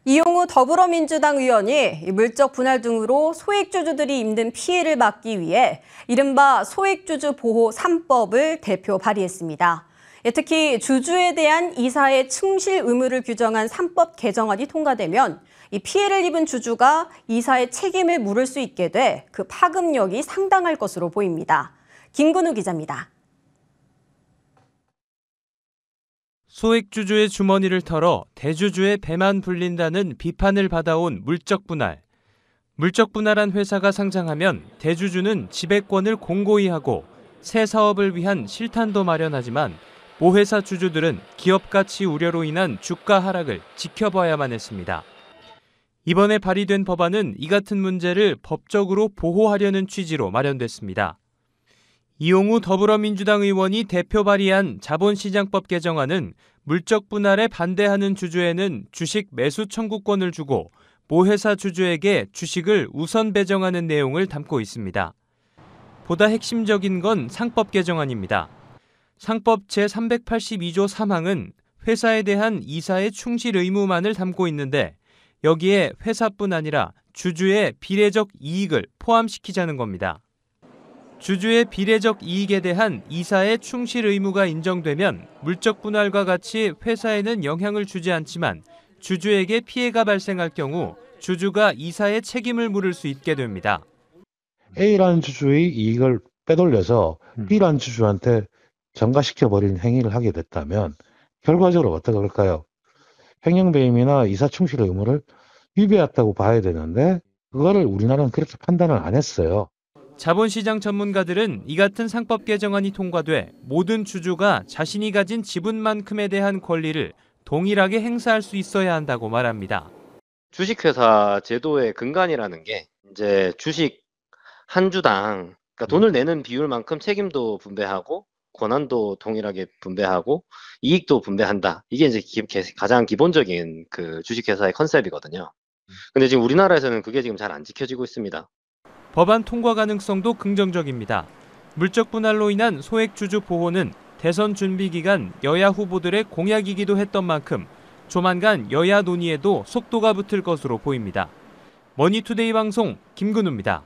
이용우 더불어민주당 의원이 물적 분할 등으로 소액주주들이 입는 피해를 막기 위해 이른바 소액주주 보호 3법을 대표 발의했습니다. 특히 주주에 대한 이사의 충실 의무를 규정한 3법 개정안이 통과되면 이 피해를 입은 주주가 이사의 책임을 물을 수 있게 돼 그 파급력이 상당할 것으로 보입니다. 김근우 기자입니다. 소액주주의 주머니를 털어 대주주의 배만 불린다는 비판을 받아온 물적분할. 물적분할한 회사가 상장하면 대주주는 지배권을 공고히 하고 새 사업을 위한 실탄도 마련하지만 모회사 주주들은 기업 가치 우려로 인한 주가 하락을 지켜봐야만 했습니다. 이번에 발의된 법안은 이 같은 문제를 법적으로 보호하려는 취지로 마련됐습니다. 이용우 더불어민주당 의원이 대표 발의한 자본시장법 개정안은 물적 분할에 반대하는 주주에는 주식 매수 청구권을 주고 모회사 주주에게 주식을 우선 배정하는 내용을 담고 있습니다. 보다 핵심적인 건 상법 개정안입니다. 상법 제382조 3항은 회사에 대한 이사의 충실 의무만을 담고 있는데 여기에 회사뿐 아니라 주주의 비례적 이익을 포함시키자는 겁니다. 주주의 비례적 이익에 대한 이사의 충실 의무가 인정되면 물적 분할과 같이 회사에는 영향을 주지 않지만 주주에게 피해가 발생할 경우 주주가 이사의 책임을 물을 수 있게 됩니다. A라는 주주의 이익을 빼돌려서 B라는 주주한테 전가시켜버리는 행위를 하게 됐다면 결과적으로 어떻게 할까요? 횡령배임이나 이사 충실 의무를 위배했다고 봐야 되는데 그거를 우리나라는 그렇게 판단을 안 했어요. 자본시장 전문가들은 이 같은 상법 개정안이 통과돼 모든 주주가 자신이 가진 지분만큼에 대한 권리를 동일하게 행사할 수 있어야 한다고 말합니다. 주식회사 제도의 근간이라는 게 이제 주식 한 주당 그러니까 돈을 내는 비율만큼 책임도 분배하고 권한도 동일하게 분배하고 이익도 분배한다. 이게 이제 가장 기본적인 그 주식회사의 컨셉이거든요. 근데 지금 우리나라에서는 그게 지금 잘 안 지켜지고 있습니다. 법안 통과 가능성도 긍정적입니다. 물적 분할로 인한 소액주주 보호는 대선 준비 기간 여야 후보들의 공약이기도 했던 만큼 조만간 여야 논의에도 속도가 붙을 것으로 보입니다. 머니투데이 방송 김근우입니다.